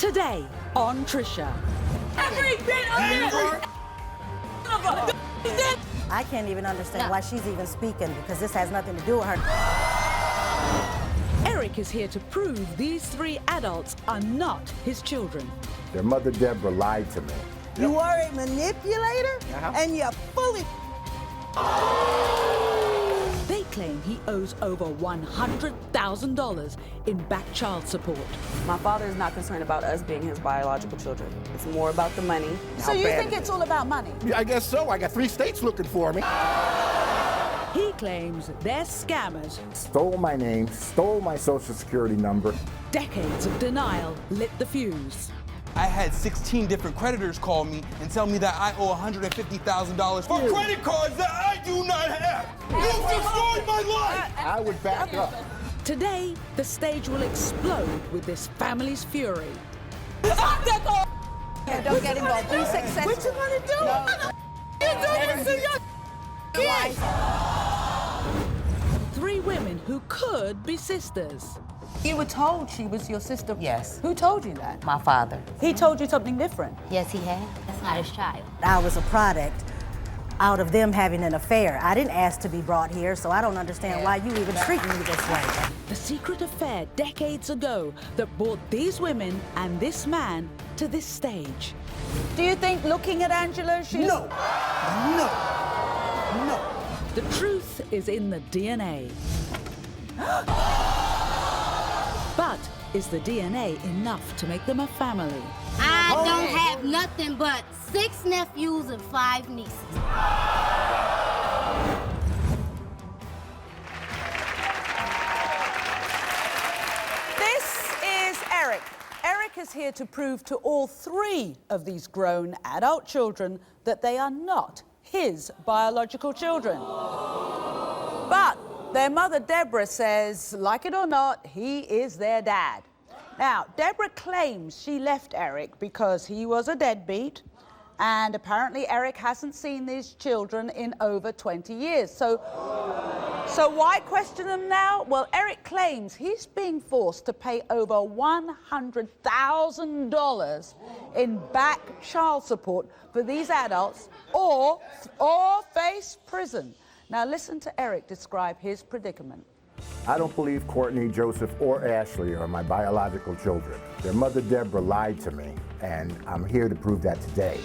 Today on Trisha. I can't even understand why she's even speaking, because this has nothing to do with her. Eric is here to prove these three adults are not his children. Their mother, Debra, lied to me. You are a manipulator, and you're fully... They claim he owes over $100,000 in back child support. My father is not concerned about us being his biological children. It's more about the money. So you think it's all about money? Yeah, I guess so. I got 3 states looking for me. He claims they're scammers. Stole my name, stole my social security number. Decades of denial lit the fuse. I had 16 different creditors call me and tell me that I owe $150,000 for credit cards that I do not have. You destroyed my life! I would back up. Today, the stage will explode with this family's fury. Don't get involved. Be successful. What you gonna do? You're doing this to your kids. 3 women who could be sisters. You were told she was your sister? Yes. Who told you that? My father. He told you something different? Yes, he had. That's not his child. I was a product out of them having an affair. I didn't ask to be brought here, so I don't understand why you even treat me this way. The secret affair decades ago that brought these women and this man to this stage. Do you think looking at Angela, she's... No. The truth is in the DNA. But is the DNA enough to make them a family? I don't have nothing but 6 nephews and 5 nieces. This is Eric. Eric is here to prove to all 3 of these grown adult children that they are not his biological children. But their mother, Debra, says, like it or not, he is their dad. Now, Debra claims she left Eric because he was a deadbeat, and apparently Eric hasn't seen these children in over 20 years. So why question them now? Well, Eric claims he's being forced to pay over $100,000 in back child support for these adults or face prison. Now listen to Eric describe his predicament. I don't believe Courtney, Joseph, or Ashley are my biological children. Their mother, Debra, lied to me, and I'm here to prove that today.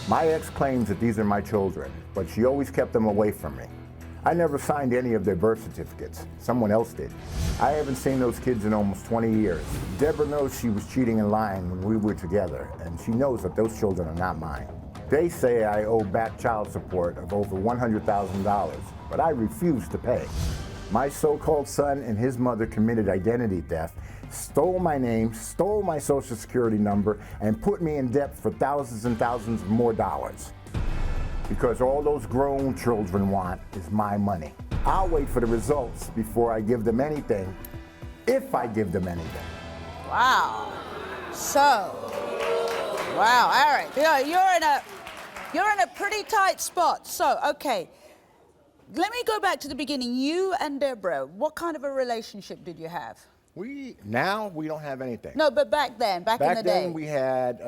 My ex claims that these are my children, but she always kept them away from me. I never signed any of their birth certificates. Someone else did. I haven't seen those kids in almost 20 years. Debra knows she was cheating and lying when we were together, and she knows that those children are not mine. They say I owe back child support of over $100,000, but I refuse to pay. My so-called son and his mother committed identity theft, stole my name, stole my social security number, and put me in debt for thousands and thousands more dollars. Because all those grown children want is my money. I'll wait for the results before I give them anything, if I give them anything. Wow. Wow, Eric, you're in a pretty tight spot. So, okay. Let me go back to the beginning. You and Debra, what kind of a relationship did you have? Now we don't have anything. No, but back then, back in the day. Back then we had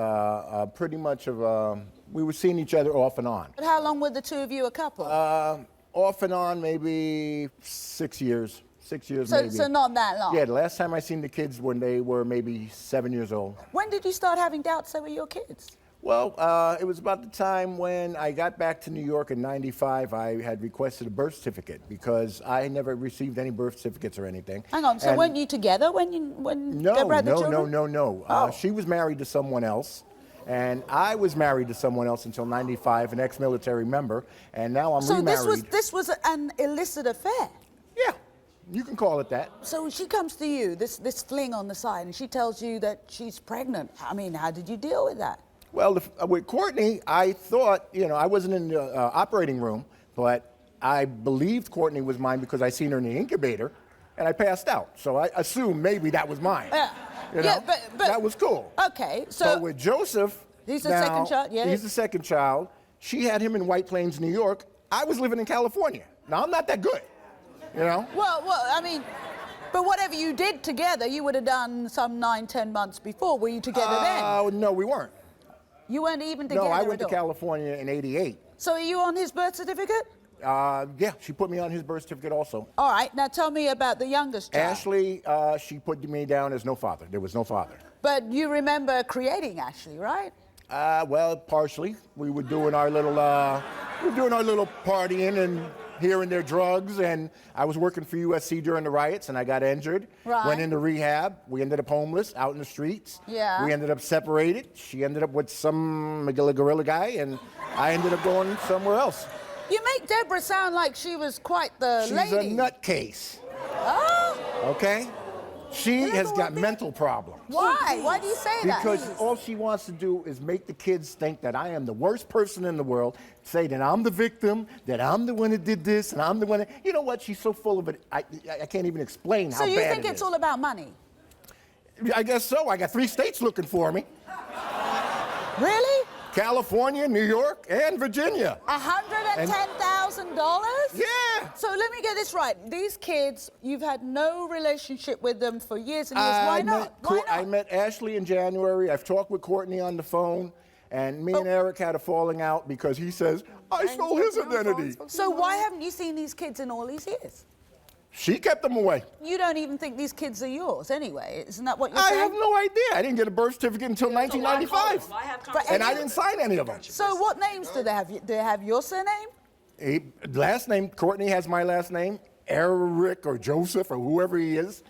pretty much of we were seeing each other off and on. But how long were the 2 of you a couple? Off and on, maybe 6 years. 6 years maybe. So not that long? Yeah, the last time I seen the kids when they were maybe 7 years old. When did you start having doubts they were your kids? Well, it was about the time when I got back to New York in '95. I had requested a birth certificate because I never received any birth certificates or anything. Hang on, so weren't you together when Debra had the children? No. Oh. She was married to someone else, and I was married to someone else until '95, an ex-military member, and now I'm remarried. So this was an illicit affair? Yeah, you can call it that. So she comes to you, this fling on the side, and she tells you that she's pregnant. I mean, how did you deal with that? Well, with Courtney, I thought, I wasn't in the operating room, but I believed Courtney was mine because I seen her in the incubator, and I passed out. So I assumed maybe that was mine. But that was cool. Okay, so... But with Joseph... He's the second child, yeah. He's the second child. She had him in White Plains, New York. I was living in California. Now, I'm not that good, Well, I mean... But whatever you did together, you would have done some 9, 10 months before. Were you together then? No, we weren't. You weren't even together No, I at went to all? California in '88. So are you on his birth certificate? Yeah, she put me on his birth certificate also. All right, now tell me about the youngest child. Ashley, she put me down as no father. There was no father. But you remember creating Ashley, right? Well, partially. We were doing our little, partying and hearing their drugs, and I was working for USC during the riots, and I got injured. Right. Went into rehab. We ended up homeless, out in the streets. Yeah. We ended up separated. She ended up with some gorilla guy, and I ended up going somewhere else. You make Debra sound like she was quite the She's lady. a nutcase. Oh, Okay? She has got mental problems. why? Why do you say that? Because all she wants to do is make the kids think that I am the worst person in the world, say that I'm the victim, that I'm the one that did this, and I'm the one that... You know what? She's so full of it, I can't even explain how So bad you it think it's is. all about money? I guess so. I got 3 states looking for me. Really? California, New York, and Virginia. $110,000? Yeah. So let me get this right. These kids, you've had no relationship with them for years and years. Why not? Why I not? met Ashley in January. I've talked with Courtney on the phone, and me and Eric had a falling out because he says, I stole his identity. So why haven't you seen these kids in all these years? She kept them away. You don't even think these kids are yours anyway. Isn't that what you're I saying? have no idea. I didn't get a birth certificate until 1995. And I didn't sign any of them. So what names do they have? Do they have your surname? Last name, Courtney has my last name. Eric or Joseph or whoever he is.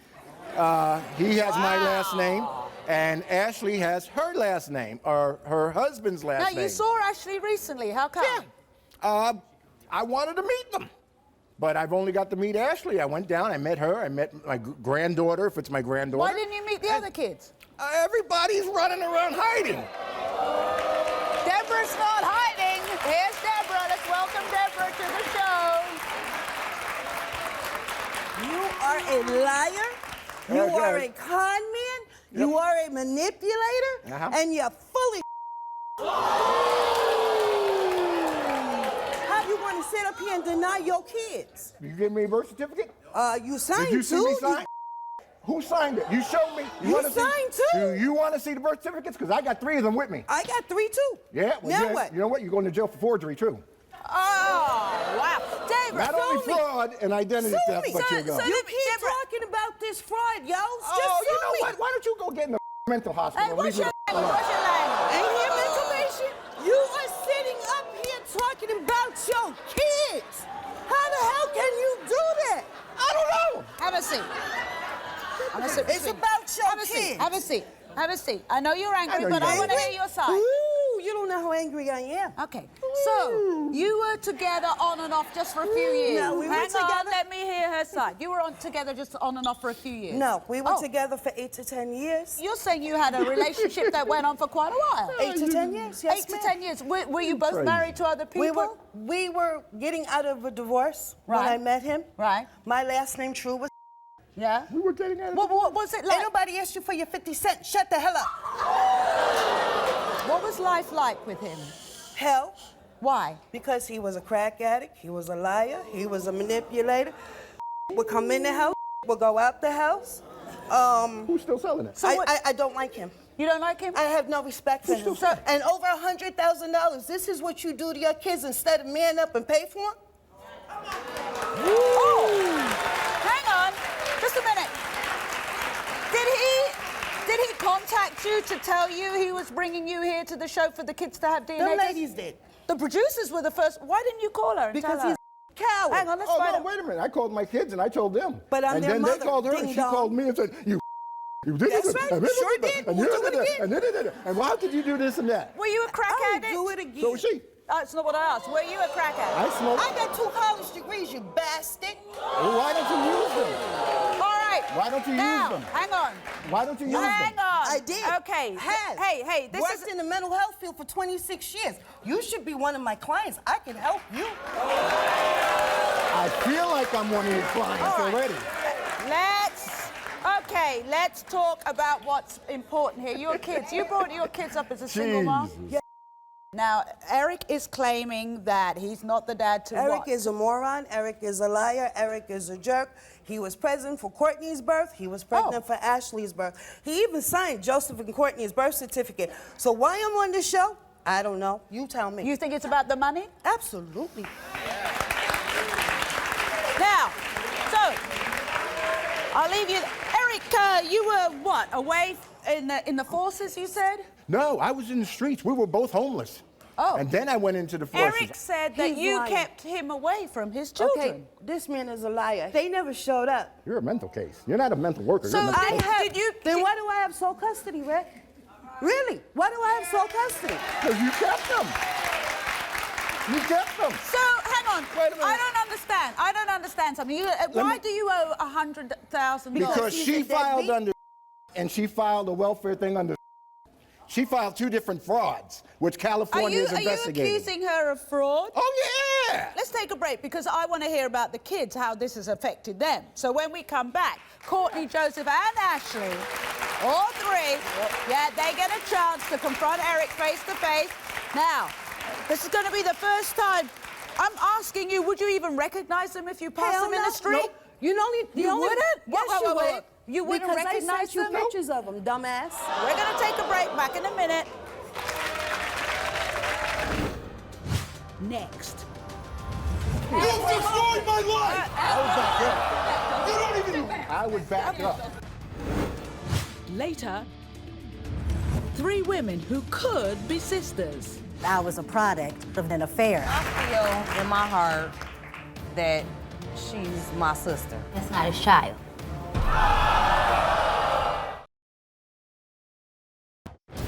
He has my last name. And Ashley has her last name, or her husband's last name. Now, you saw Ashley recently. How come? Yeah. I wanted to meet them. But I've only got to meet Ashley. I went down, I met her, I met my granddaughter, if it's my granddaughter. Why didn't you meet the other kids? Everybody's running around hiding. Debra's not hiding. Here's Debra. Let's welcome Debra to the show. You are a liar. You are a con man. You are a manipulator. And you're fully How you want to sit up here and deny your kids? You give me a birth certificate? You signed Did you see me too. sign? Who signed it? You showed me. You signed too. Do you want to see the birth certificates? Because I got 3 of them with me. I got 3 too. Yeah. Well, Now yeah, what? You know what? You're going to jail for forgery too. Oh, wow. Debra, Not only fraud and identity theft, but you're going. You keep talking about this fraud, yo. Oh, Just you sue know me. what? Why don't you go get in the mental hospital? Hey, what's your language? What's your language? Ain't here information. You are sitting up here talking about your kids. How the hell can you do that? I don't know. Have a seat. Have a seat. It's about your Have a seat. kids. Have a seat. Have a seat. I know you're angry, I know but you're I want to angry. hear your side. Ooh, you don't know how angry I am. Okay. So, you were together on and off just for a few years. No, we were Hang on, together- let me hear her side. You were together just on and off for a few years. No, we were Oh. together for 8 to 10 years. You're saying you had a relationship that went on for quite a while. 8 to 10 years, yes, 8 to ma'am. 10 years. Were you both married to other people? We were getting out of a divorce when Right. I met him. Right. My last name true was. Yeah. We were getting out of What was it like? Ain't nobody asked you for your 50 cents. Shut the hell up. What was life like with him? Hell, Why? because he was a crack addict, he was a liar, he was a manipulator. Would come in the house, would go out the house. Who's still selling it? I don't like him. You don't like him? I have no respect for him. And over $100,000. This is what you do to your kids instead of man up and pay for them? Oh! Hang on. Just a minute. Did he contact you to tell you he was bringing you here to the show for the kids to have DNA The tests? ladies did. The producers were the first. Why didn't you call her and Because tell her? he's a coward. Hang on, let's Oh, find no, out. wait a minute. I called my kids and I told them. But I'm and their then mother, they called her and ding she dong. called me and said, you did That's this. right, And sure did. And We'll do it again. And why could you do this and that? Were you a crack I'll addict? do it again. So was she. That's not what I asked. Were you a crack addict? I smoked. I got 2 college degrees, you bastard. Well, why don't you use them? All right. Why don't you now, use them? hang on. Why don't you use Hang them? on. I did. Okay. Have. Hey, this Worked is... in the mental health field for 26 years. You should be one of my clients. I can help you. I feel like I'm one of your clients All right. already. Let's talk about what's important here. Your kids. You brought your kids up as a single mom? Jesus. Yeah. Now, Eric is claiming that he's not the dad to Eric what? is a moron. Eric is a liar. Eric is a jerk. He was present for Courtney's birth. He was pregnant for Ashley's birth. He even signed Joseph and Courtney's birth certificate. So why I'm on this show, I don't know. You tell me. You think it's about the money? Absolutely. Now, so, I'll leave you. Eric, you were what, away in the forces, you said? No, I was in the streets. We were both homeless. Oh. And then I went into the forces. Eric said that He's you lying. kept him away from his children. Okay, this man is a liar. They never showed up. You're a mental case. You're not a mental worker. So You're a mental I case. have, Then why do I have sole custody, Rick? Really? Why do I have sole custody? Because you kept them. You kept them. So, hang on. Wait a minute. I don't understand something. Why do you owe $100,000? Because he's she a filed deadbeat. under and she filed a welfare thing under. She filed 2 different frauds, which California is investigating. Are you accusing her of fraud? Oh, yeah! Let's take a break because I want to hear about the kids, how this has affected them. So when we come back, Courtney, Joseph, and Ashley, all 3, yeah, they get a chance to confront Eric face to face. Now, this is going to be the first time. I'm asking you, would you even recognize them if you pass them in the street? No. You wouldn't? Yes, you would. You wouldn't because recognize I sent you them? pictures of them, dumbass. We're going to take a break. Back in a minute. Next. You destroyed my life! I was back up. You don't even... I would back up. Later, 3 women who could be sisters. I was a product of an affair. I feel in my heart that she's my sister. That's not his child.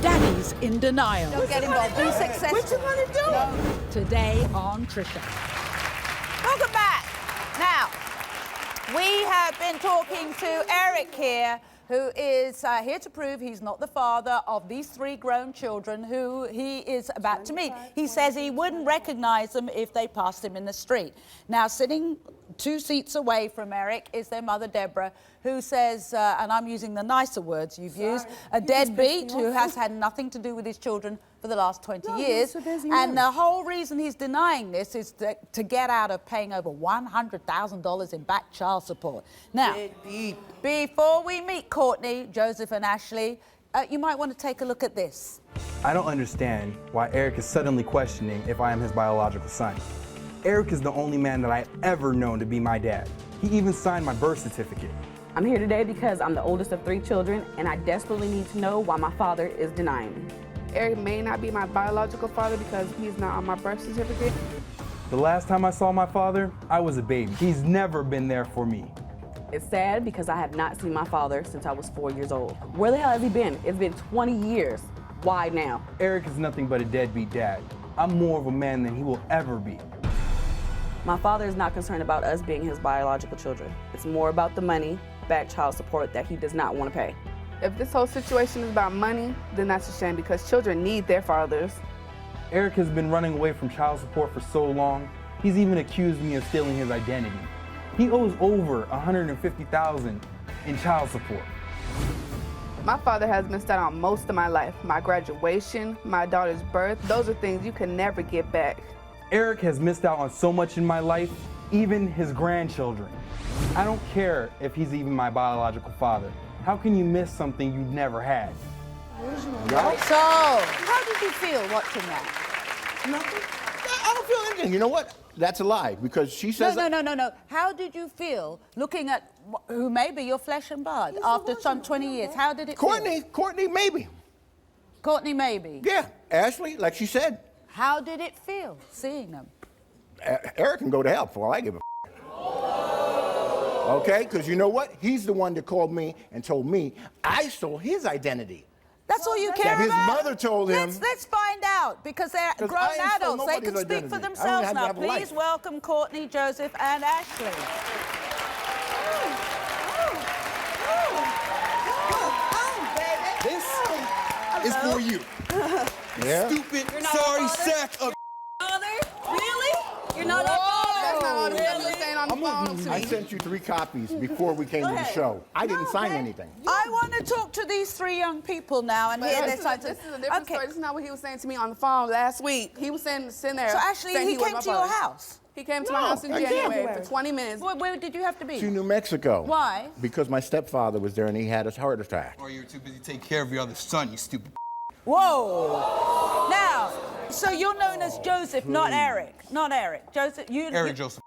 Daddy's in denial. Don't get involved. Be successful. What you want to do? No. Today on Trisha. Welcome back. Now, we have been talking to Eric here, who is here to prove he's not the father of these 3 grown children who he is about to meet. He says he wouldn't recognize them if they passed him in the street. Now, sitting 2 seats away from Eric is their mother, Debra, who says, and I'm using the nicer words you've used, a deadbeat who has had nothing to do with his children for the last 20 years. And the whole reason he's denying this is to get out of paying over $100,000 in back child support. Now, before we meet Courtney, Joseph, and Ashley, you might want to take a look at this. I don't understand why Eric is suddenly questioning if I am his biological son. Eric is the only man that I've ever known to be my dad. He even signed my birth certificate. I'm here today because I'm the oldest of 3 children, and I desperately need to know why my father is denying me. Eric may not be my biological father because he's not on my birth certificate. The last time I saw my father, I was a baby. He's never been there for me. It's sad because I have not seen my father since I was 4 years old. Where the hell has he been? It's been 20 years. Why now? Eric is nothing but a deadbeat dad. I'm more of a man than he will ever be. My father is not concerned about us being his biological children. It's more about the money, back child support that he does not want to pay. If this whole situation is about money, then that's a shame because children need their fathers. Eric has been running away from child support for so long, he's even accused me of stealing his identity. He owes over $150,000 in child support. My father has missed out on most of my life. My graduation, my daughter's birth, those are things you can never get back. Eric has missed out on so much in my life, even his grandchildren. I don't care if he's even my biological father. How can you miss something you never had? So, how did you feel watching that? Nothing. I don't feel anything. You know what? That's a lie because she says. No. How did you feel looking at who may be your flesh and blood after some 20 years? How did it feel? Courtney, maybe. Courtney, maybe. Yeah. Ashley, like she said. How did it feel seeing them? Eric can go to hell for all I give a Okay? Because you know what? He's the one that called me and told me I stole his identity. That's all you care that about? His mother told him. Let's find out, because they're grown adults. They can speak for themselves now. Please welcome Courtney, Joseph, and Ashley. This is for you. Yeah? Stupid, sorry sack of Father? Really? You're not our father? That's not all the stuff you're saying on the phone to me. I sent you 3 copies before we came to the show. I didn't sign anything. I want want to talk to these three young people now and hear their side. This is a different story. This is not what he was saying to me on the phone last week. He was sitting there. So Ashley, he came to your house? He came to my house in January for 20 minutes. Where did you have to be? To New Mexico. Why? Because my stepfather was there and he had a heart attack. Or you were too busy taking care of your other son, you stupid. Whoa. Now, so you're known as Joseph, not Eric. Not Eric. Joseph, Joseph.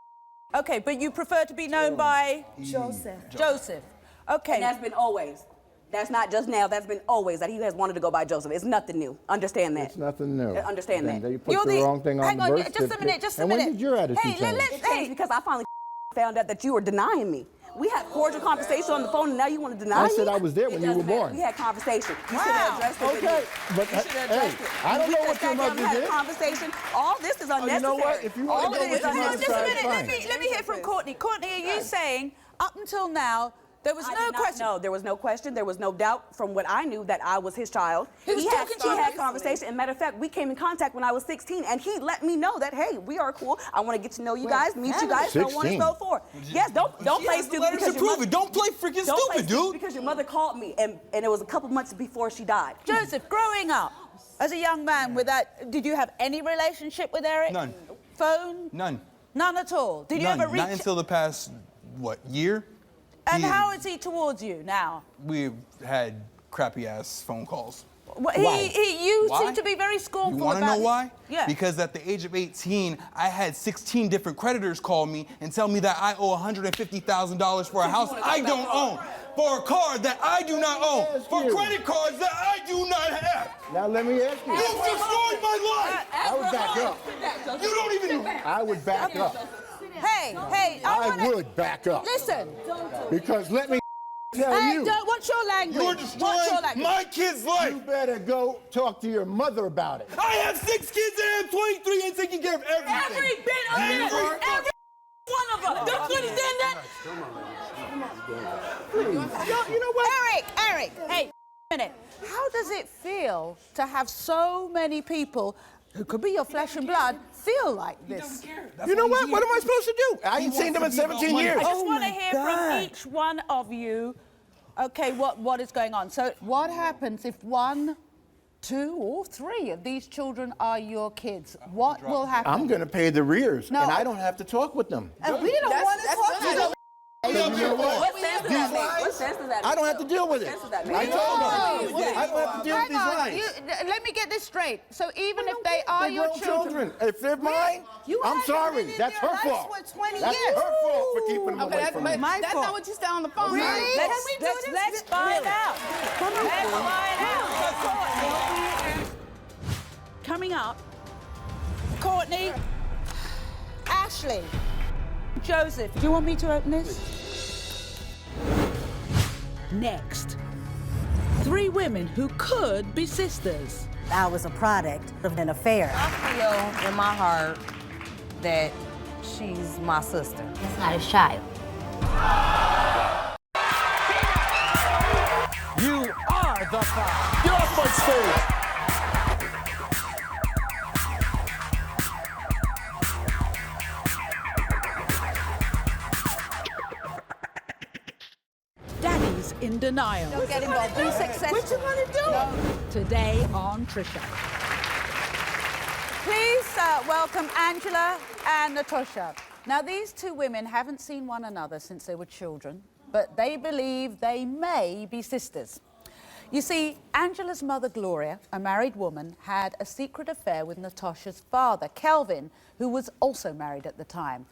Okay, but you prefer to be known by? Joseph. Joseph. Okay. And that's been always. That's not just now. That's been always that he has wanted to go by Joseph. It's nothing new. Understand that. It's nothing new. Understand that. You put the wrong thing on the birth just a minute, just a minute. And when did your attitude change? It changed because I finally found out that you were denying me. We had cordial conversation on the phone, and now you want to deny me? I said I was there when you were born. We had conversation. You should have addressed it. Okay, but hey, I don't know what your mother did. We had a conversation. All this is unnecessary. You know what? If you want to go with your mother's Just a side, minute. fine. Let me hear from Courtney. Courtney, are you saying up until now there was no question? No, there was no question. There was no doubt from what I knew that I was his child. He had conversation. And matter of fact, we came in contact when I was 16, and he let me know that, hey, we are cool. I want to get to know you guys, meet you guys. Don't want to go for. Yes, don't play stupid. Because prove it. Don't play freaking stupid, dude. Because your mother called me, and it was a couple months before she died. Joseph, growing up as a young man with that, did you have any relationship with Eric? None. Phone? None. None at all. Did you ever reach? Not until the past, year? And how is he towards you now? We've had crappy ass phone calls. Well, you seem to be very scornful. You want to know why? Yeah. Because at the age of 18, I had 16 different creditors call me and tell me that I owe $150,000 for a house I don't own, for a car that I do not own, for credit cards that I do not have. Now let me ask you. You destroyed my life. I would back up. You don't even. I would back up. Hey, I would back up. Listen. Because let me tell you. What's your language? You're destroying my kid's life. You better go talk to your mother about it. I have 6 kids and I'm 23 and taking care of everything. Every bit of it. Every one of them. Don't you understand that? You know what? Eric, hey, a minute. How does it feel to have so many people who could be your flesh and blood feel like this? You know what? What am I supposed to do? I ain't seen them in 17 years. I just want to hear from each one of you, okay, what is going on. So what happens if 1, 2, or 3 of these children are your kids? What will happen? I'm going to pay the rears, and I don't have to talk with them. And we don't want to talk to them. You know what? What sense does that make? What sense does that make? I don't have to deal with it. I told them. I don't have to deal with these lies. Let me get this straight. So even if they are your children, if they're mine, I'm sorry. That's her fault. That's her fault for keeping them away from me. That's not what you said on the phone. really? Let's find out. Let's find out. Coming up, Courtney, Ashley, Joseph. Do you want me to open this? Next, 3 women who could be sisters. I was a product of an affair. I feel in my heart that she's my sister. That's not his child. You are the father. Get off my stage. Daddy's in denial. Don't get involved. Be successful. What you gonna do? No. Today on Trisha. Please welcome Angela and Natasha. Now, these 2 women haven't seen one another since they were children, but they believe they may be sisters. You see, Angela's mother, Gloria, a married woman, had a secret affair with Natasha's father, Kelvin, who was also married at the time.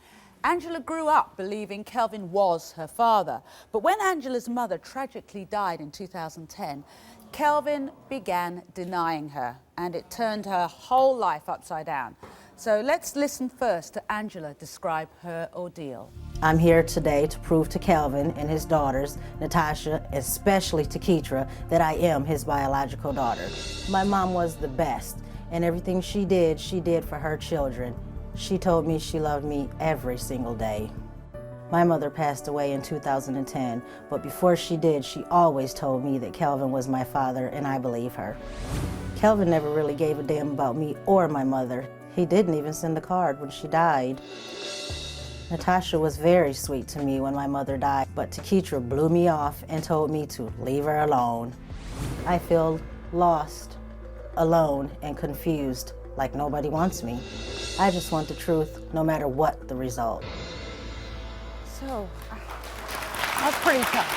Angela grew up believing Kelvin was her father, but when Angela's mother tragically died in 2010, Kelvin began denying her, and it turned her whole life upside down. So let's listen first to Angela describe her ordeal. I'm here today to prove to Kelvin and his daughters, Natasha, especially to Keitra, that I am his biological daughter. My mom was the best, and everything she did for her children. She told me she loved me every single day. My mother passed away in 2010, but before she did, she always told me that Kelvin was my father, and I believe her. Kelvin never really gave a damn about me or my mother. He didn't even send a card when she died. Natasha was very sweet to me when my mother died, but Takitra blew me off and told me to leave her alone. I feel lost, alone, and confused, like nobody wants me. I just want the truth, no matter what the result. So, that's pretty tough.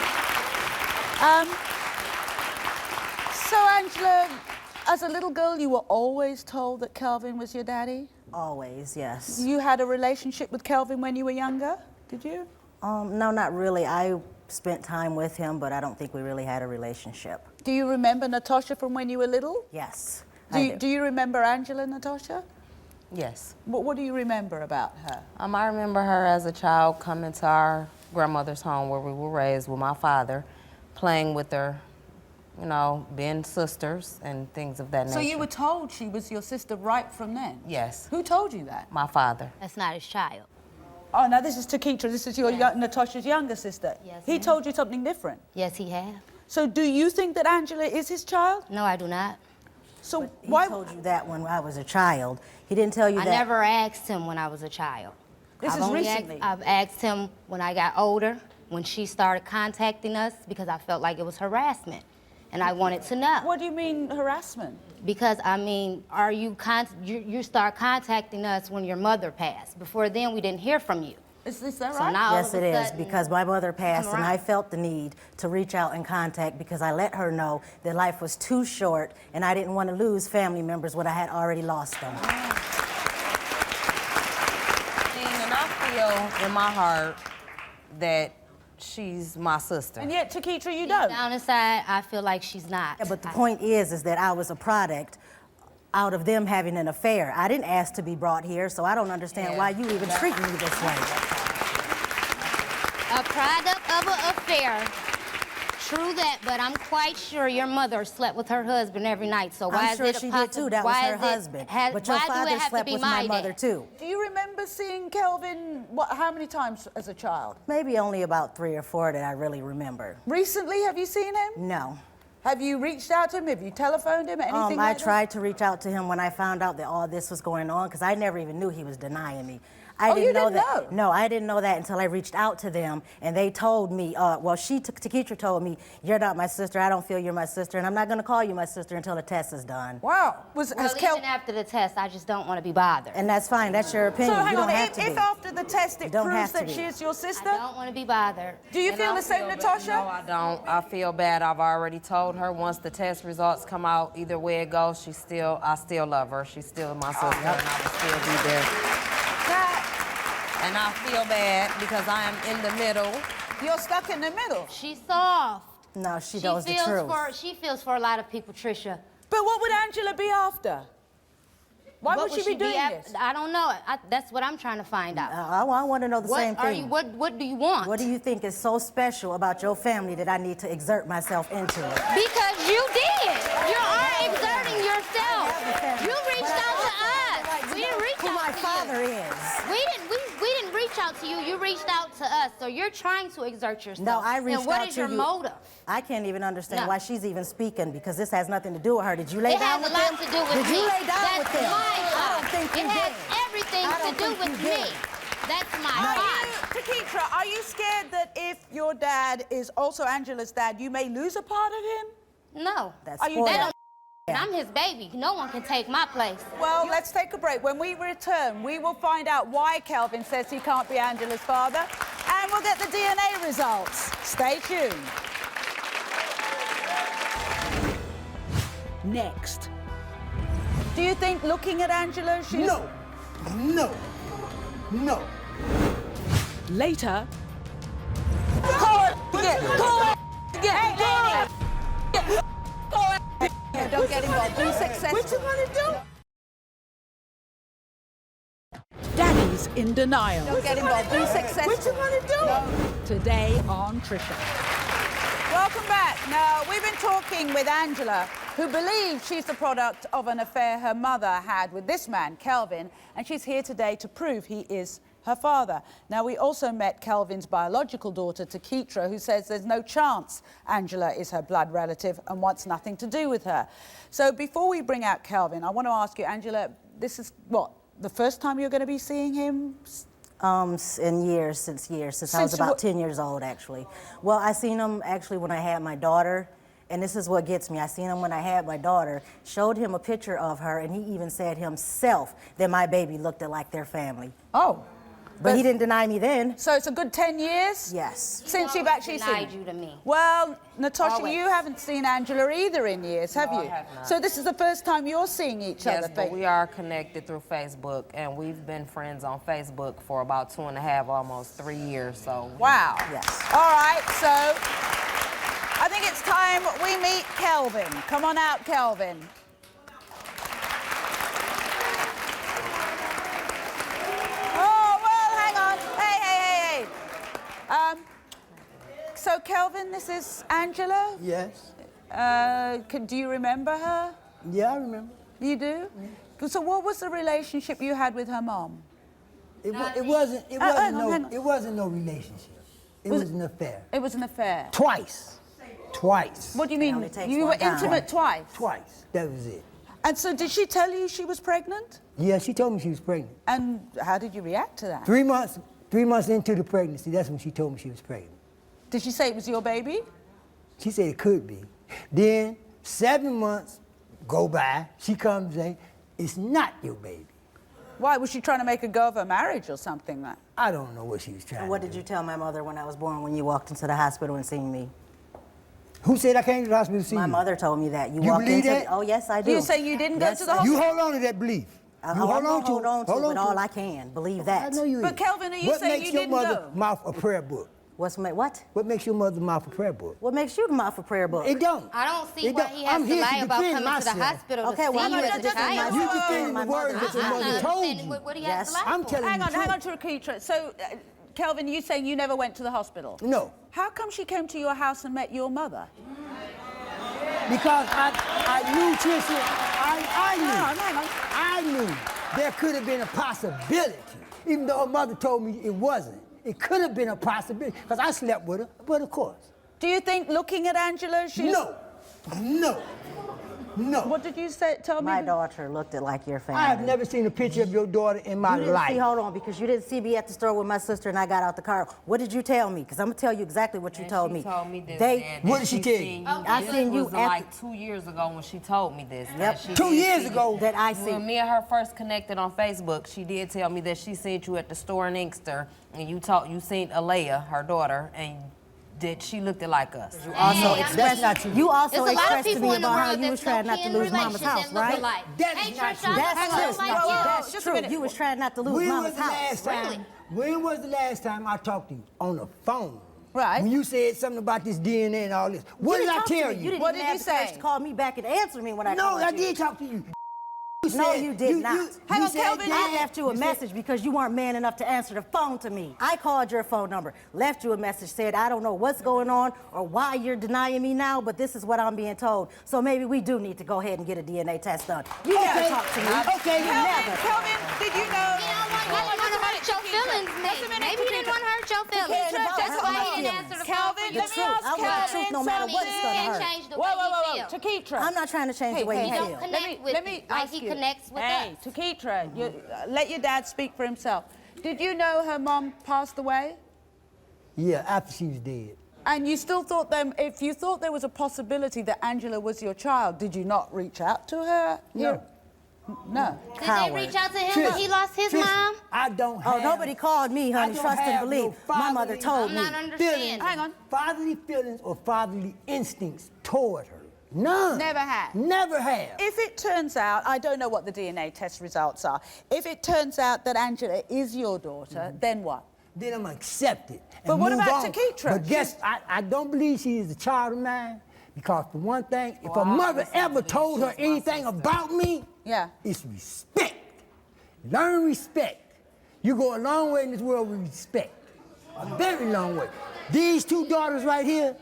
So, Angela, as a little girl, you were always told that Kelvin was your daddy? Always, yes. You had a relationship with Kelvin when you were younger, did you? No, not really. I spent time with him, but I don't think we really had a relationship. Do you remember Natasha from when you were little? Yes. Do you remember Angela, Natasha? Yes. What do you remember about her? I remember her as a child coming to our grandmother's home where we were raised with my father, playing with her, you know, being sisters and things of that nature. So you were told she was your sister right from then? Yes. Who told you that? My father. That's not his child. Oh, now this is Takitra. This is your Natasha's younger sister. Yes, he told you something different? Yes, he has. So do you think that Angela is his child? No, I do not. So But why? He told you that when I was a child. He didn't tell you I that. never asked him when I was a child. This is recently. I've asked him when I got older, when she started contacting us, because I felt like it was harassment, and I wanted to know. What do you mean harassment? Because, I mean, you start contacting us when your mother passed. Before then, we didn't hear from you. Is that So right? now all Yes, of it a is, sudden, because my mother passed and around. I felt the need to reach out and contact because I let her know that life was too short and I didn't want to lose family members when I had already lost them. And I feel in my heart that she's my sister. And yet, Takitra, you don't. Down inside, I feel like she's not. Yeah, but the point is that I was a product out of them having an affair. I didn't ask to be brought here, so I don't understand why you even treat me this way. A product of an affair. True that, but I'm quite sure your mother slept with her husband every night. So why I'm is sure it she a did too. That was why her is it- husband. has- But your why do it father have to slept be with my my mother dad? too. Do you remember seeing Kelvin, how many times as a child? Maybe only about 3 or 4 that I really remember. Recently, have you seen him? No. Have you reached out to him? Have you telephoned him? Anything I like that? tried to reach out to him when I found out that all this was going on because I never even knew he was denying me. I Oh, didn't you know didn't that. know? No, I didn't know that until I reached out to them and they told me, Takitra told me, you're not my sister, I don't feel you're my sister, and I'm not gonna call you my sister until the test is done. Wow. Well, even after the test, I just don't want to be bothered. And that's fine, that's your opinion. So hang you don't on, have to if be. after the test it You don't proves have to that be. she is your sister? I don't want to be bothered. Do you And feel I the same, bad. Natasha? No, I don't. I feel bad. I've already told her once the test results come out, either way it goes, I still love her. She's still my sister, and I will still be there. And I feel bad because I am in the middle. You're stuck in the middle. She's soft. No, she knows the truth. She feels for a lot of people, Trisha. But what would Angela be after? Why would she be doing this? I don't know. That's what I'm trying to find out. I want to know the same thing. What do you want? What do you think is so special about your family that I need to exert myself into it? Because you did. You are exerting yourself. You reached out to us. We didn't reach Who out my to father you. is. We didn't reach out to you. You reached out to us. So you're trying to exert yourself. No, I reached And what out is to your you. motive? I can't even understand No. why she's even speaking because this has nothing to do with her. Did you lay It down has with a lot him? to do with Did me. you lay down That's with him? my I fault. don't think you It has did. everything I to don't do think with you me. did. That's my Are fault. you, Takitra, are you scared that if your dad is also Angela's dad, you may lose a part of him? No. That's Are you spoiled. dead? I'm his baby. No one can take my place. Well, let's take a break. When we return, we will find out why Kelvin says he can't be Angela's father, and we'll get the DNA results. Stay tuned. Next. Do you think looking at Angela, she's... No. Later, Don't get involved. Be successful. What you want to do? Daddy's in denial. Don't get involved. Be successful. What you want to do? Today on Trisha. Welcome back. Now, we've been talking with Angela, who believes she's the product of an affair her mother had with this man, Kelvin, and she's here today to prove he is her father. Now, we also met Kelvin's biological daughter, Takitra, who says there's no chance Angela is her blood relative and wants nothing to do with her. So before we bring out Kelvin, I want to ask you, Angela, this is what, the first time you're going to be seeing him? Since I was about 10 years old, actually. Well, I seen him actually when I had my daughter, and this is what gets me. I seen him when I had my daughter, showed him a picture of her, and he even said himself that my baby looked like their family. Oh. But he didn't deny me then. So it's a good 10 years? Yes. Since you've actually denied seen you to me. Well, Natasha, Always. you haven't seen Angela either in years, have No, I you? have not. So this is the first time you're seeing each other. Yes, but we are connected through Facebook, and we've been friends on Facebook for about 2.5, almost 3 years, so. Wow. Yes. All right, so I think it's time we meet Kelvin. Come on out, Kelvin. Oh, well, hang on. Hey. So Kelvin, this is Angela? Yes. Do you remember her? Yeah, I remember. You do? So what was the relationship you had with her mom? It wasn't no relationship. It was an affair. It was an affair. Twice. What do you mean? only takes You were one time. intimate twice? Twice. That was it. And so did she tell you she was pregnant? Yeah, she told me she was pregnant. And how did you react to that? 3 months into the pregnancy, that's when she told me she was pregnant. Did she say it was your baby? She said it could be. Then 7 months go by, she comes in, it's not your baby. Why? Was she trying to make a go of her marriage or something? Like? I don't know what she was trying What to did do. you tell my mother when I was born when you walked into the hospital and seen me? Who said I came to the hospital to see My you? mother told me that. You walked believe into that? Oh, yes, I do. You say you didn't go Yes, to the I do. hospital? You hold on to that belief. I'm You hold gonna on to hold it. on to Hold it on to all it. I can. Believe that. I know you But is. Kelvin, are you What saying makes you your didn't mother go? mouth a prayer book? What? What makes your mother mouth a prayer book? What makes you the mouth for prayer book? It don't. I don't see It why don't. he has I'm to here lie about defend coming to myself. the hospital Okay, to well, see I'm you here as to a defend child. You myself. defending My the words mother- that your I'm mother not told understanding you. what he has to lie I'm for. telling Hang you on, the truth. Rakitra. So, Kelvin, you saying you never went to the hospital? No. How come she came to your house and met your mother? Because I knew, Trisha, I knew there could have been a possibility, even though her mother told me it wasn't. It could have been a possibility, because I slept with her, but of course. Do you think looking at Angela, she's... No. What did you say? Tell me. My daughter looked like your family. I have never seen a picture of your daughter in my You didn't life. see, hold on, because you didn't see me at the store with my sister and I got out the car. What did you tell me? Because I'm going to tell you exactly what you told me. She told me this. What did she tell you? I seen you was at like 2 years ago when she told me this. Yep. that she 2 did years see ago? you. That I see. When me and her first connected on Facebook, she did tell me that she seen you at the store in Inkster, and you seen Alea, her daughter, and that she looked like us. You also Hey, expressed, that's not true. you also There's a lot of expressed to people me in the about how world you was that's trying not to low-key in lose mama's relationships house, that look right? alike. That Hey, is not Trisha, true. I That's look true. just like you. That's Just a true. minute. You was trying not to lose When was mama's the house. last time? When was the last time I talked to you on the phone? Right. When you said something about this DNA and all this. What did I tell you? You didn't What even did have you the courage say? to call me back and answer me when I No, called I you. did talk to you. No, you did not. Hang on, said Kelvin, I that. left you a message because you weren't man enough to answer the phone to me. I called your phone number, left you a message, said, I don't know what's going on or why you're denying me now, but this is what I'm being told. So maybe we do need to go ahead and get a DNA test done. You never talked to me. Okay, You then. never. Kelvin, did you know? You don't want to hurt your feelings, maybe you didn't want to hurt your feelings. about That's hurt why my he didn't feelings. answer the Kelvin, phone. let me ask I want the truth no matter what it's You gonna can't hurt. change the way you feel. Takitra. I'm not trying to change the way Hey, you You feel. don't connect with me like he connects with Hey, us. Takitra, let your dad speak for himself. Did you know her mom passed away? Yeah, after she was dead. And you still thought if you thought there was a possibility that Angela was your child, did you not reach out to her? No. No. Did they reach out to him when he lost his Trish, mom? I don't have... Oh, nobody called me, honey. I don't Trust and have believe. no My mother fatherly told I'm me. not understanding. Hang on. Fatherly feelings or fatherly instincts toward her. None. Never have. Never have. If it turns out, I don't know what the DNA test results are. If it turns out that Angela is your daughter, then what? Then I'm accepted. But what about Takitra? But guess, I don't believe she is a child of mine because for one thing, if a mother ever told her anything about me, Yeah. it's respect. Learn respect. You go a long way in this world with respect. A very long way. These two daughters right here,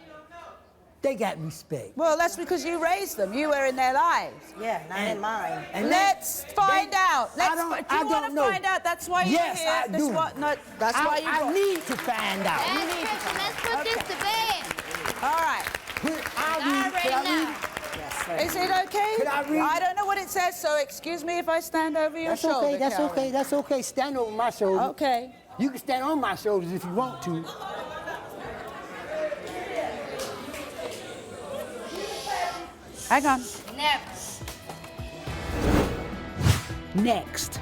they got respect. Well, that's because you raised them. You were in their lives. Yeah, not in mine. And Let's find out. I Do you want to don't know. find out? That's why you're Yes, here. I do. That's why you I brought- need to find out. Let's put this to bed. All right. Is it okay? Could I read? I don't know what it says, so excuse me if I stand over your That's shoulder. okay, that's Kelvin. okay, that's okay. Stand over my shoulder. Okay. You can stand on my shoulders if you want to. Hang on. Never. Next.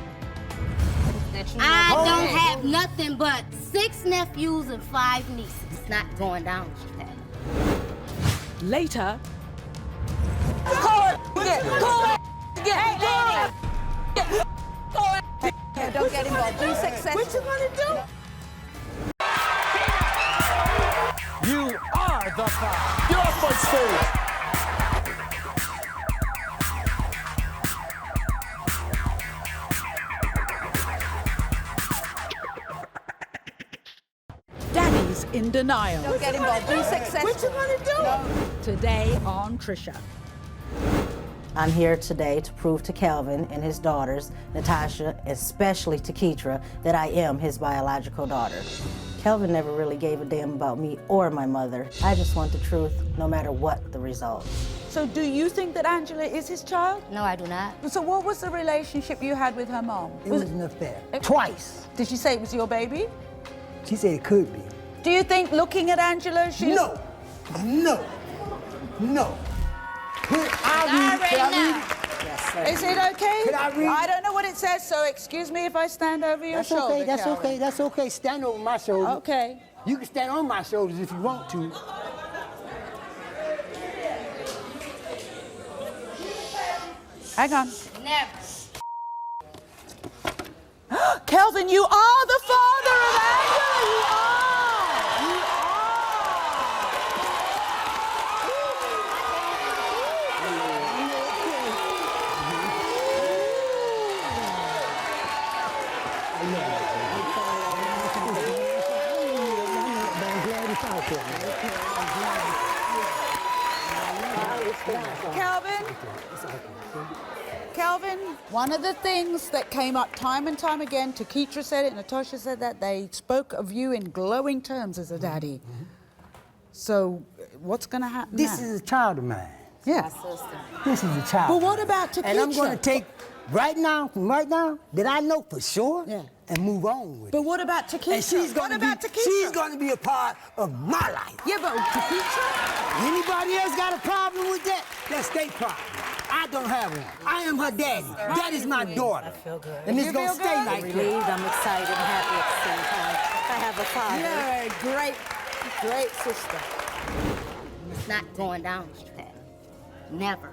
I don't have nothing but 6 nephews and 5 nieces. It's not going down, Pat. Later. Don't get involved. Be successful. What you gonna do? You are the father. Get off my stage. Daddy's in denial. Don't get involved. Be successful. What you gonna do? Today on Trisha. I'm here today to prove to Kelvin and his daughters, Natasha, especially to Keitra, that I am his biological daughter. Kelvin never really gave a damn about me or my mother. I just want the truth, no matter what the result. So do you think that Angela is his child? No, I do not. So what was the relationship you had with her mom? It was an affair. Twice. Did she say it was your baby? She said it could be. Do you think looking at Angela, she's... No. No. No. Could I read? Yes, sir. Is it okay? Could I read? I don't know what it says, so excuse me if I stand over your That's shoulder. okay, that's Kelvin. okay, that's okay. Stand over my shoulders. Okay. You can stand on my shoulders if you want to. Hang on. Never. Kelvin, you are the father of Angela! You are! You Kelvin, one of the things that came up time and time again, Keitra said it, Natasha said that, they spoke of you in glowing terms as a daddy. So what's going to happen This now? is a child of mine. Yeah. This is a child. But what about Keitra? And I'm going to take right now, that I know for sure, and move on with it. But what about Keitra? And she's going she's going to be a part of my life. Yeah, but Keitra? Anybody else got a problem with that? That's their problem. I don't have one. I am her daddy. That is my daughter. I feel good. And it's going to stay like that. Relieved, I'm excited and happy at the same time. I have a father. You're a great, great sister. It's not going down, Pat. Never.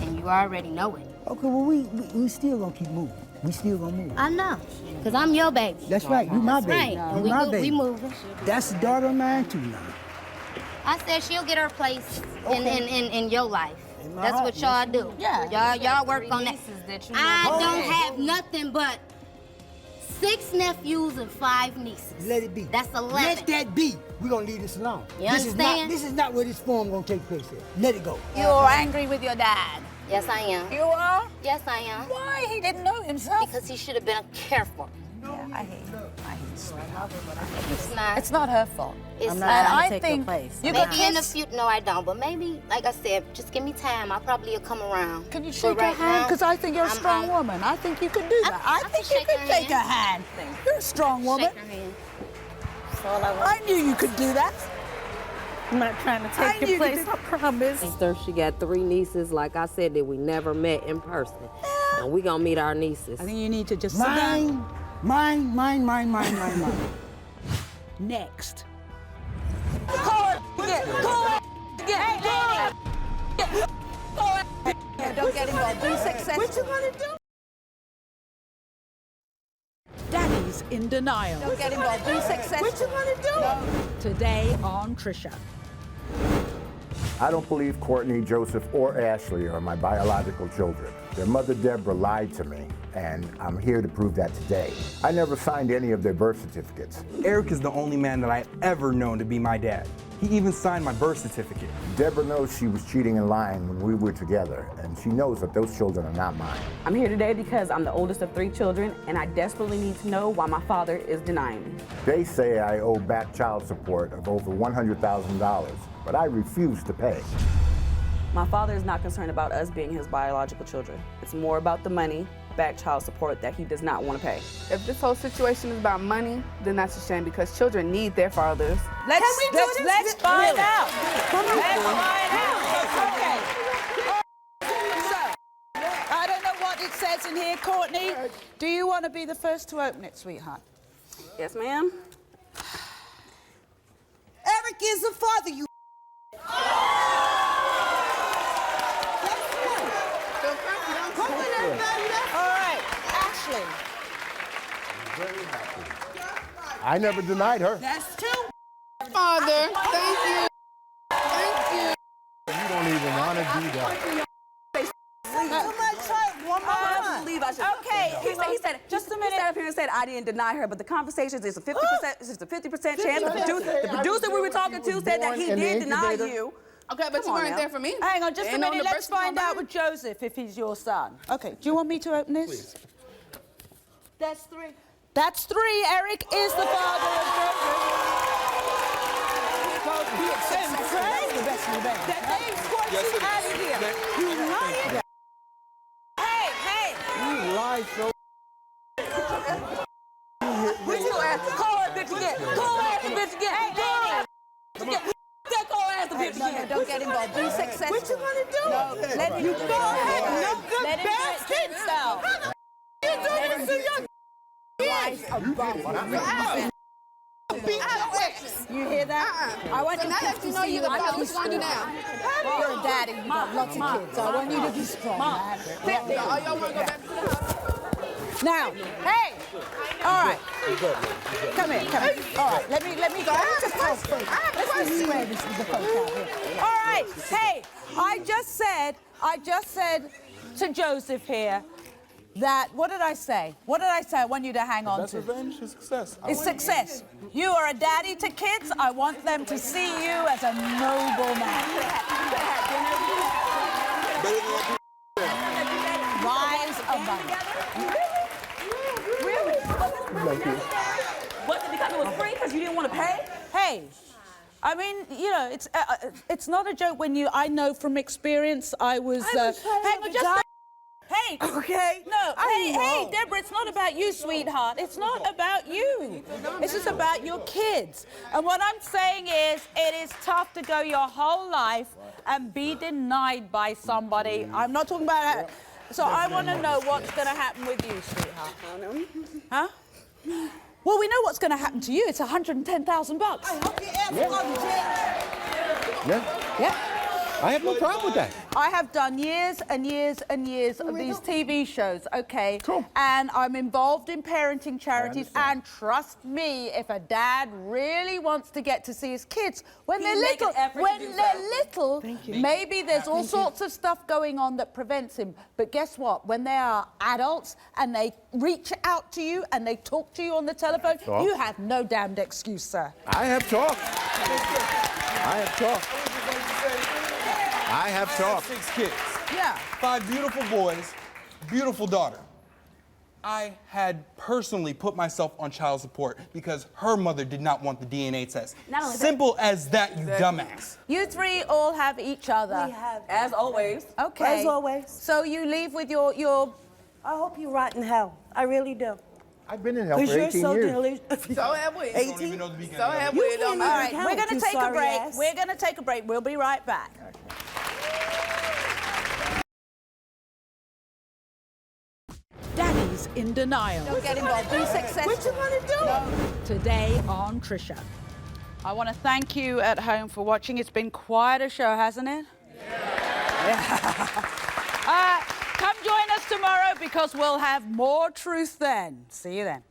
And you already know it. Okay, well, we still going to keep moving. We still going to move. I know. Because I'm your baby. That's right. You my baby. Right. You And my baby. we moving. That's the daughter of mine, too, now. I said she'll get her place in your life. In my That's heart, what y'all do. Yeah. Y'all work on that. I don't have nothing but 6 nephews and 5 nieces. Let it be. That's 11. Let that be. We're going to leave this alone. You understand? This is not where this forum going to take place at. Let it go. You're angry with your dad. Yes, I am. You are? Yes, I am. Why? He didn't know himself. Because he should have been careful. Yeah, I hate you. It's not. It's not her fault. It's I'm not. not And trying I to take your think place. you Maybe got in the future, no, I don't. But maybe, like I said, just give me time. I probably will come around. Can you But shake her right hand? now, Because I think you're a strong I'm- woman. I think you could do that. I think you shake could her shake her hand. hand. You're a strong woman. Shake her hand. That's all I want. I knew you could do that. I'm not trying to I take knew your you place, could I promise. Sister, she got 3 nieces, like I said, that we never met in person. And we gonna meet our nieces. I think you need to just sit down. Mine. Next. Don't get involved. Be successful. What you gonna do? Daddy's in denial. Don't get involved. Be successful. What you gonna do? Today on Trisha. I don't believe Courtney, Joseph, or Ashley are my biological children. Their mother, Debra, lied to me, and I'm here to prove that today. I never signed any of their birth certificates. Eric is the only man that I've ever known to be my dad. He even signed my birth certificate. Debra knows she was cheating and lying when we were together, and she knows that those children are not mine. I'm here today because I'm the oldest of 3 children, and I desperately need to know why my father is denying me. They say I owe back child support of over $100,000, but I refuse to pay. My father is not concerned about us being his biological children. It's more about the money back child support that he does not want to pay. If this whole situation is about money, then that's a shame because children need their fathers. Let's find out. Come on. Let's find out. Okay. So, I don't know what it says in here, Courtney. Do you want to be the first to open it, sweetheart? Yes, ma'am. Eric is a father, you. All right, Ashley. I never denied her. That's two. Father, thank you. Thank you. You don't even want to do that. Okay, he said, just a minute. He sat up here and said, I didn't deny her, but the conversation is a 50%, it's a 50% chance. The producer we were talking to said that he did deny you. Okay, but you weren't there for me. Hang on just a minute. Let's find out with Joseph if he's your son. Okay, do you want me to open this? Please. That's three. That's three. Eric is the father of Joseph. The best of the best. That name Squatchy out of here. You lying. Hey. You lie so. What you ask? Call that bitch again. Call that bitch again. Hey, Daddy. Call ass the bitch again. No, don't get involved. Be successful. What you gonna do? No, let him you go ahead. No good let him do it himself. You do this to your You hear that? I want So you now to that you know you're the father, what you gonna do now? You're a daddy. You got lots of kids. I want you to be strong, man. All y'all wanna go back to the house? Now, hey. All right. Come here. All right. Let me go. I have a question. All right. Hey, I just said to Joseph here that, what did I say? I want you to hang on That's to. revenge is success. It's success. You are a daddy to kids. I want them to see you as a noble man. Rise above. Really? Was it because it was free because you didn't want to pay? Hey, I mean, you know, it's not a joke when I know from experience. I was hang on, just hey, okay. No, hey, Debra, it's not about you, sweetheart. It's not about you. It's just about your kids. And what I'm saying is, it is tough to go your whole life and be denied by somebody. I'm not talking about that. So I want to know what's going to happen with you, sweetheart. Huh? Well, we know what's going to happen to you. It's $110,000. Yeah. I have no problem with that. I have done years and years and years of these TV shows, okay? Cool. And I'm involved in parenting charities, and trust me, if a dad really wants to get to see his kids, when they're little, maybe there's all sorts of stuff going on that prevents him. But guess what? When they are adults and they reach out to you and they talk to you on the telephone, you have no damned excuse, sir. I have talked. I have talked. 6 kids. Yeah. 5 beautiful boys, beautiful daughter. I had personally put myself on child support because her mother did not want the DNA test. Simple as that, you dumbass. You three all have each other. We have. As always. Okay. As always. So you leave with your I hope you rot in hell. I really do. I've been in hell for 18 years. So have we. 18? So have we. It don't All matter. right, we're going to take a break. We're going to take a break. We'll be right back. Daddy's in denial. Don't get involved. Be successful. What you want to do? Today on Trisha. I want to thank you at home for watching. It's been quite a show, hasn't it? Yeah. Come join us tomorrow because we'll have more truth then. See you then.